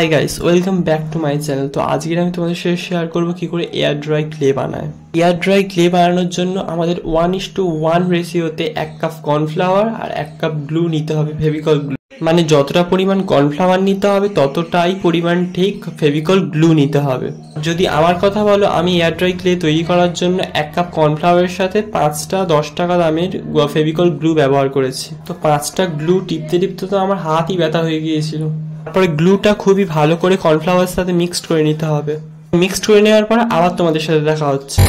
Hi guys, welcome back to my channel. তো আজকে আমি তোমাদের সাথে শেয়ার করব কি করে এয়ার ড্রাই ক্লে বানায়। এয়ার ড্রাই ক্লে বানানোর জন্য আমাদের 1:1 রেশিওতে 1 কাপ কর্নফ্লাওয়ার আর 1 কাপ গ্লু নিতে হবে, ফেভিকল গ্লু। মানে যতটা পরিমাণ কর্নফ্লাওয়ার নিতে হবে ততটাই পরিমাণ ঠিক ফেভিকল গ্লু নিতে হবে। যদি আমার কথা বলো, আমি এয়ার ড্রাই ক্লে তৈরি করার জন্য 1 কাপ কর্নফ্লাওয়ারের সাথে 5টা 10 টাকা দামের ফেভিকল গ্লু ব্যবহার করেছি। তো 5টা গ্লু টিপতে টিপতে তো আমার হাতই ব্যথা হয়ে গিয়েছিল। তারপরে গ্লুটা খুবই ভালো করে কর্নফ্লাওয়ারের সাথে মিক্সড করে নিতে হবে। মিক্সড করে নেওয়ার পরে আবার তোমাদের সাথে দেখা হচ্ছে।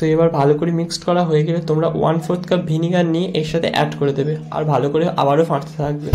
তো এবার ভালো করে মিক্সড করা হয়ে গেলে তোমরা 1/4 কাপ ভিনিগার নিয়ে এর সাথে অ্যাড করে দেবে আর ভালো করে আবারও ফাটতে থাকবে।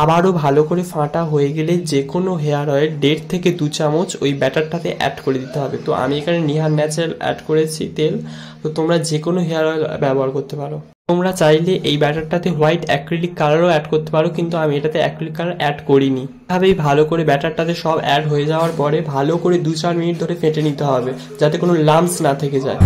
আবারও ভালো করে ফাটা হয়ে গেলে যে কোনো হেয়ার অয়েল 1.5 থেকে 2 চামচ ওই ব্যাটারটাতে অ্যাড করে দিতে হবে। তো আমি এখানে নিহার ন্যাচারাল অ্যাড করেছি তেল। তো তোমরা যে কোনো হেয়ার অয়েল ব্যবহার করতে পারো। তোমরা চাইলে এই ব্যাটারটাতে হোয়াইট অ্যাক্রিলিক কালারও অ্যাড করতে পারো, কিন্তু আমি এটাতে অ্যাক্রিলিক কালার অ্যাড করিনি। এভাবেই ভালো করে ব্যাটারটাতে সব অ্যাড হয়ে যাওয়ার পরে ভালো করে 2-4 মিনিট ধরে ফেটে নিতে হবে, যাতে কোনো লাম্পস না থেকে যায়।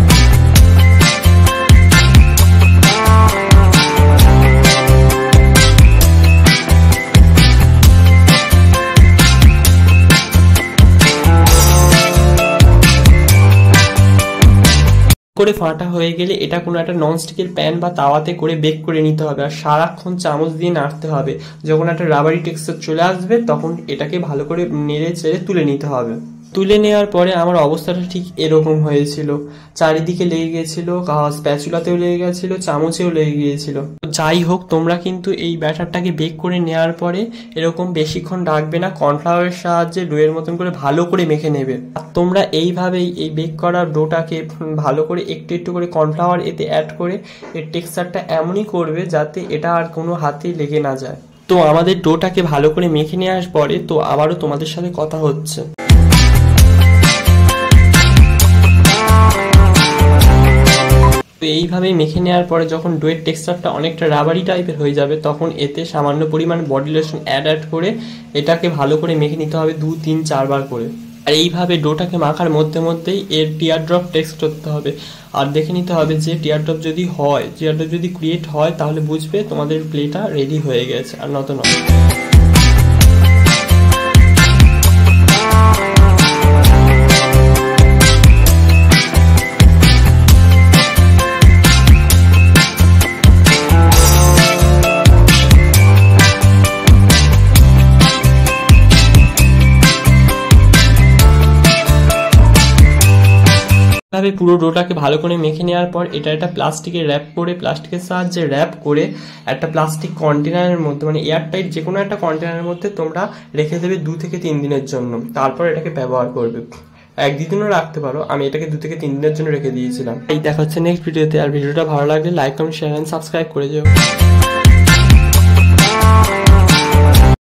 করে ফাটা হয়ে গেলে এটা কোনো একটা ননস্টিকের প্যান বা তাওয়াতে করে বেক করে নিতে হবে আর সারাক্ষণ চামচ দিয়ে নাড়তে হবে। যখন একটা রাবারি টেক্সচার চলে আসবে তখন এটাকে ভালো করে নেড়ে চেড়ে তুলে নিতে হবে। তুলে নেওয়ার পরে আমার অবস্থাটা ঠিক এরকম হয়েছিল, চারিদিকে লেগে গিয়েছিল, স্প্যাচুলাতেও লেগে গেছিল, চামচেও লেগে গিয়েছিল। যাই হোক, তোমরা কিন্তু এই ব্যাটারটাকে বেক করে নেওয়ার পরে এরকম বেশিক্ষণ রাখবে না, কর্নফ্লাওয়ারের সাহায্যে ডোয়ের মতন করে ভালো করে মেখে নেবে। আর তোমরা এইভাবেই এই বেক করা ডোটাকে ভালো করে একটু একটু করে কর্নফ্লাওয়ার এতে অ্যাড করে এর টেক্সচারটা এমনই করবে যাতে এটা আর কোনো হাতেই লেগে না যায়। তো আমাদের ডোটাকে ভালো করে মেখে নেওয়ার পরে তো আবারও তোমাদের সাথে কথা হচ্ছে। তো এইভাবে মেখে নেওয়ার পরে যখন ডোয়ের টেক্সচারটা অনেকটা রাবারি টাইপের হয়ে যাবে তখন এতে সামান্য পরিমাণ বডি লোশন অ্যাড করে এটাকে ভালো করে মেখে নিতে হবে 2-3-4 বার করে। আর এইভাবে ডোটাকে মাখার মধ্যে মধ্যেই এর টিয়ার ড্রপ টেক্সট করতে হবে আর দেখে নিতে হবে যে টিয়ার ড্রপ যদি ক্রিয়েট হয় তাহলে বুঝবে তোমাদের প্লেটা রেডি হয়ে গেছে, আর নত নয়। পুরো ডোটাকে ভালো করে মেখে নেওয়ার পর এটা একটা প্লাস্টিকের সাহায্যে র্যাপ করে একটা প্লাস্টিক কন্টেনারের মধ্যে, মানে এয়ারটাইট যে কোনো একটা কন্টেনারের মধ্যে তোমরা রেখে দেবে 2 থেকে 3 দিনের জন্য। তারপর এটাকে ব্যবহার করবে। 1-2 দিনও রাখতে পারো, আমি এটাকে 2 থেকে 3 দিনের জন্য রেখে দিয়েছিলাম। এই দেখা হচ্ছে নেক্সট ভিডিওতে। আর ভিডিওটা ভালো লাগলে like, comment, share and subscribe করে যেও।